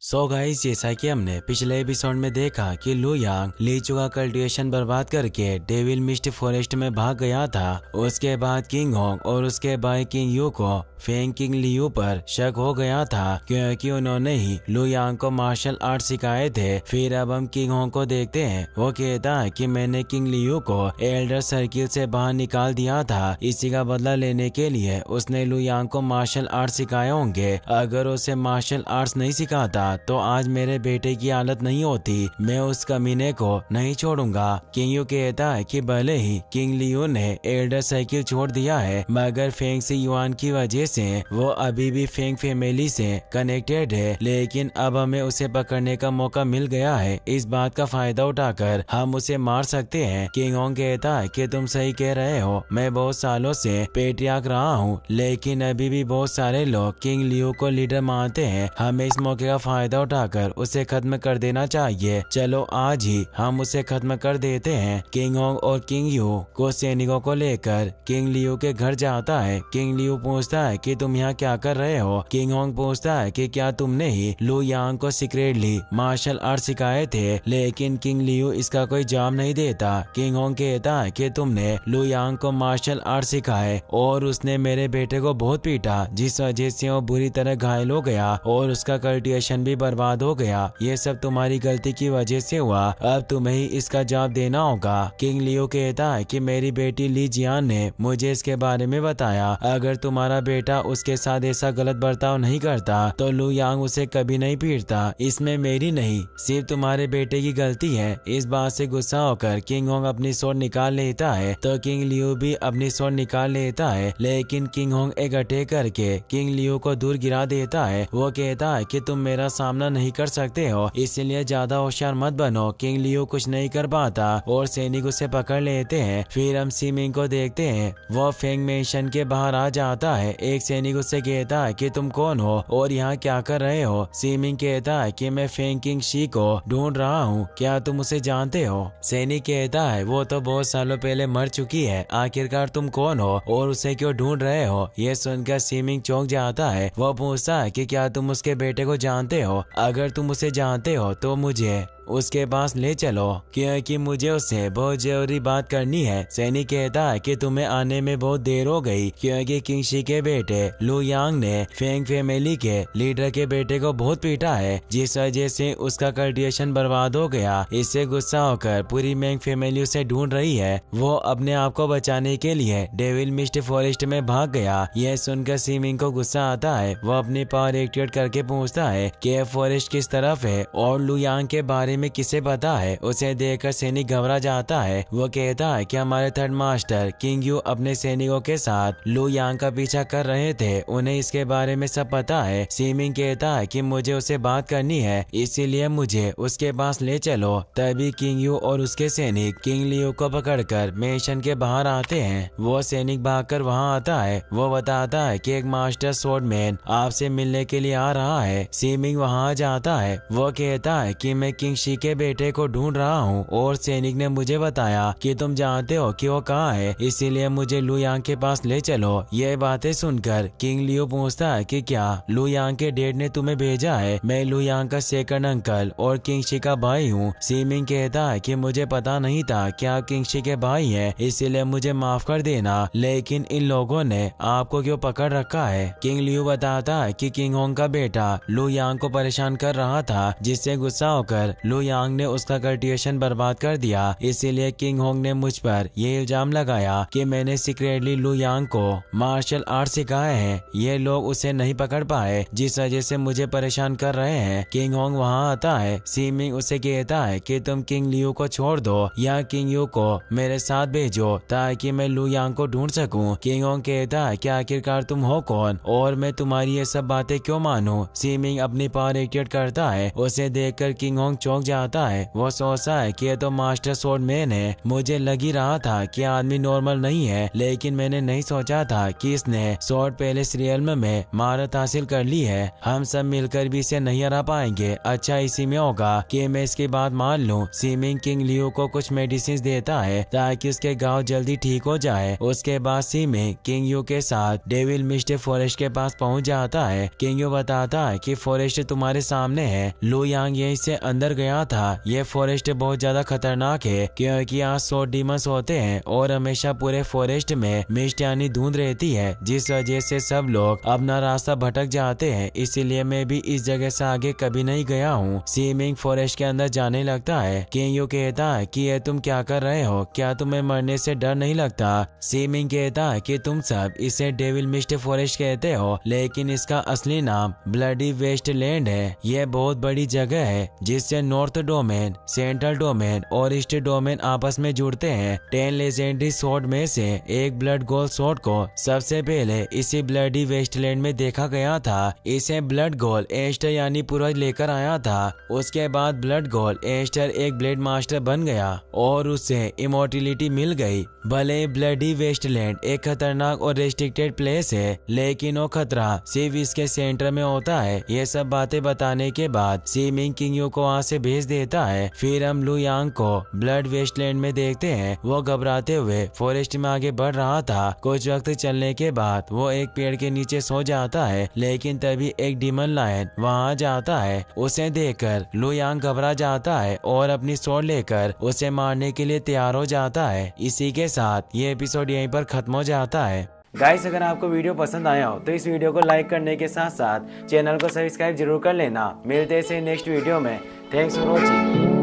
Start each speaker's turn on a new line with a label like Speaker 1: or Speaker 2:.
Speaker 1: So guys, जैसा कि हमने पिछले एपिसोड में देखा कि लू यांग ली चू का कल्टीवेशन बर्बाद करके डेविल मिस्ट फॉरेस्ट में भाग गया था। उसके बाद किंग होंग और उसके भाई किंग यू को फेंग किंग लियू पर शक हो गया था क्योंकि उन्होंने ही लू यांग को मार्शल आर्ट सिखाए थे। फिर अब हम किंग होंग को देखते हैं। वो कहता है कि मैंने किंग लियू को एल्डर सर्किल से बाहर निकाल दिया था। इसी का बदला लेने के लिए उसने लू यांग को मार्शल आर्ट सिखाए होंगे। अगर उसे मार्शल आर्ट्स नहीं सिखाता तो आज मेरे बेटे की हालत नहीं होती। मैं उस कमीने को नहीं छोड़ूंगा। किंग यू कहता है कि भले ही किंग लियू ने एल्डर सर्किल छोड़ दिया है, मगर फेंग सी युआन की वजह से वो अभी भी फेंग फैमिली से कनेक्टेड है। लेकिन अब हमें उसे पकड़ने का मौका मिल गया है। इस बात का फायदा उठाकर हम उसे मार सकते हैं। किंग होंग कहता है कि तुम सही कह रहे हो। मैं बहुत सालों से पेट्रियार्क रहा हूँ, लेकिन अभी भी बहुत सारे लोग किंग लियू को लीडर मानते हैं। हमें इस मौके का फायदा उठाकर उसे खत्म कर देना चाहिए। चलो आज ही हम उसे खत्म कर देते हैं। किंग होंग और किंग यू को सैनिकों को लेकर किंग लियू के घर जाता है। किंग लियू पूछता है कि तुम यहाँ क्या कर रहे हो। किंग होंग पूछता है कि क्या तुमने ही लू यांग को सीक्रेटली मार्शल आर्ट सिखाए थे, लेकिन किंग लियू इसका कोई जवाब नहीं देता। किंग होंग कहता है कि तुमने लू यांग को मार्शल आर्ट सिखाए और उसने मेरे बेटे को बहुत पीटा, जिस वजह से वो बुरी तरह घायल हो गया और उसका कल्टीवेशन भी बर्बाद हो गया। ये सब तुम्हारी गलती की वजह से हुआ। अब तुम्हें ही इसका जवाब देना होगा। किंग लियू कहता है कि मेरी बेटी ली जियान ने मुझे इसके बारे में बताया। अगर तुम्हारा बेटा उसके साथ ऐसा गलत बर्ताव नहीं करता तो लू यांग उसे कभी नहीं पीटता। इसमें मेरी नहीं, सिर्फ तुम्हारे बेटे की गलती है। इस बात से गुस्सा होकर किंग होंग अपनी स्वॉर्ड निकाल लेता है तो किंग लियू भी अपनी स्वॉर्ड निकाल लेता है, लेकिन किंग होंग एक अटैक करके किंग लियू को दूर गिरा देता है। वो कहता है कि तुम मेरा सामना नहीं कर सकते हो, इसलिए ज्यादा होशियार मत बनो। किंग लियू कुछ नहीं कर पाता और सैनिक उसे पकड़ लेते हैं। फिर हम सीमिंग को देखते हैं। वो फेंग मेंशन के बाहर आ जाता है। एक सैनिक उससे कहता है कि तुम कौन हो और यहाँ क्या कर रहे हो। सीमिंग कहता है कि मैं फेंग किंग शी को ढूंढ रहा हूँ, क्या तुम उसे जानते हो। सैनिक कहता है वो तो बहुत सालों पहले मर चुकी है, आखिरकार तुम कौन हो और उसे क्यों ढूंढ रहे हो। ये सुनकर सीमिंग चौंक जाता है। वो पूछता है कि क्या तुम उसके बेटे को जानते हो। अगर तुम उसे जानते हो तो मुझे उसके पास ले चलो, क्योंकि मुझे उससे बहुत जरूरी बात करनी है। सैनिक कहता है कि तुम्हें आने में बहुत देर हो गई, क्योंकि किंग शी के बेटे लू यांग ने फेंग फैमिली के लीडर के बेटे को बहुत पीटा है, जिस वजह से उसका कल्टीवेशन बर्बाद हो गया। इससे गुस्सा होकर पूरी मेंग फैमिली उसे ढूंढ रही है। वो अपने आप को बचाने के लिए डेविल मिस्ट फॉरेस्ट में भाग गया। यह सुनकर सीमिंग को गुस्सा आता है। वो अपनी पावर एक्टिवेट करके पूछता है कि फॉरेस्ट किस तरफ है और लू यांग के बारे में किसे पता है। उसे देखकर सैनिक घबरा जाता है। वो कहता है कि हमारे थर्ड मास्टर किंग यू अपने सैनिकों के साथ लू यांग का पीछा कर रहे थे, उन्हें इसके बारे में सब पता है। सीमिंग कहता है कि मुझे उससे बात करनी है, इसीलिए मुझे उसके पास ले चलो। तभी किंग यू और उसके सैनिक किंग लियू को पकड़कर मेंशन के बाहर आते हैं। वो सैनिक भागकर वहां आता है। वो बताता है कि एक मास्टर स्वॉर्डमैन आपसे मिलने के लिए आ रहा है। सीमिंग वहां आ जाता है। वो कहता है कि मैं किंग शी के बेटे को ढूंढ रहा हूँ और सैनिक ने मुझे बताया कि तुम जानते हो कि वो कहाँ है, इसीलिए मुझे लू यांग के पास ले चलो। ये बातें सुनकर किंग लियू पूछता है कि क्या लू यांग के डैड ने तुम्हें भेजा है। मैं लू यांग का सेकंड अंकल और किंग शी का भाई हूँ। सीमिंग कहता है कि मुझे पता नहीं था कि आप किंग शी के भाई हैं, इसीलिए मुझे माफ कर देना, लेकिन इन लोगों ने आपको क्यों पकड़ रखा है। किंग लियू बताता है कि किंग होंग का बेटा लू यांग को परेशान कर रहा था, जिससे गुस्सा होकर लू यांग ने उसका कल्टीवेशन बर्बाद कर दिया। इसीलिए किंग होंग ने मुझ पर ये इल्जाम लगाया कि मैंने सीक्रेटली लू यांग को मार्शल आर्ट सिखाए हैं। ये लोग उसे नहीं पकड़ पाए, जिस वजह से मुझे परेशान कर रहे हैं। किंग होंग वहां आता है। सीमिंग उसे कहता है कि तुम किंग लियू को छोड़ दो या किंग यू को मेरे साथ भेजो ताकि मैं लू यांग को ढूंढ सकूं। किंग होंग कहता है कि आखिरकार तुम हो कौन और मैं तुम्हारी ये सब बातें क्यों मानूं। सीमिंग अपनी पावर एक्टिवेट करता है। उसे देखकर किंग होंग चौंक चौंक जाता है। वो सोचता है कि ये तो मास्टर स्वॉर्डमैन है। मुझे लग ही रहा था कि आदमी नॉर्मल नहीं है, लेकिन मैंने नहीं सोचा था कि इसने स्वॉर्ड पैलेस रियल्म में महारत हासिल कर ली है। हम सब मिलकर भी इसे नहीं हरा पाएंगे। अच्छा इसी में होगा कि मैं इसकी बात मान लूं। सीमिंग किंग लियो को कुछ मेडिसिन देता है ताकि उसके घाव जल्दी ठीक हो जाए। उसके बाद सीमिंग किंग यू के साथ डेविल मिस्टी फॉरेस्ट के पास पहुंच जाता है। किंग यू बताता है कि फॉरेस्ट तुम्हारे सामने है। लू यांग यहीं से अंदर गया था। ये फॉरेस्ट बहुत ज्यादा खतरनाक है क्योंकि यहाँ 100 डीमंस होते हैं और हमेशा पूरे फॉरेस्ट में मिस्ट यानी धुंध रहती है, जिस वजह से सब लोग अपना रास्ता भटक जाते हैं। इसीलिए मैं भी इस जगह से आगे कभी नहीं गया हूँ। सीमिंग फॉरेस्ट के अंदर जाने लगता है। किंग यू कहता है कि ये तुम क्या कर रहे हो, क्या तुम्हें मरने से डर नहीं लगता? सीमिंग कहता है कि तुम सब इसे डेविल मिस्ट फॉरेस्ट कहते हो, लेकिन इसका असली नाम ब्लडी वेस्टलैंड है। ये बहुत बड़ी जगह है जिससे नॉर्थ डोमेन, सेंट्रल डोमेन और ईस्ट डोमेन आपस में जुड़ते हैं। 10 लेजेंडरी स्वॉर्ड में से एक ब्लड गोल्ड स्वॉर्ड को सबसे पहले इसी ब्लडी वेस्टलैंड में देखा गया था। इसे ब्लड गोल्ड एस्टर यानी पूर्वज लेकर आया था। उसके बाद ब्लड गोल्ड एस्टर एक ब्लेड मास्टर बन गया और उसे इमोर्टिलिटी मिल गई। भले ब्लडी वेस्टलैंड एक खतरनाक और रेस्ट्रिक्टेड प्लेस है, लेकिन वो खतरा सिर्फ इसके सेंटर में होता है। ये सब बातें बताने के बाद सीमिंग किंग यू को वहाँ से भेज देता है। फिर हम लू यांग को ब्लड वेस्टलैंड में देखते हैं। वो घबराते हुए फॉरेस्ट में आगे बढ़ रहा था। कुछ वक्त चलने के बाद वो एक पेड़ के नीचे सो जाता है, लेकिन तभी एक डीमन लायन वहाँ आ जाता है। उसे देखकर लू यांग घबरा जाता है और अपनी स्वॉर्ड लेकर उसे मारने के लिए तैयार हो जाता है। इसी के साथ ये एपिसोड यहीं पर खत्म हो जाता है। गाइस अगर आपको वीडियो पसंद आया हो तो इस वीडियो को लाइक करने के साथ साथ चैनल को सब्सक्राइब जरूर कर लेना। मिलते हैं नेक्स्ट वीडियो में। Thanks for watching.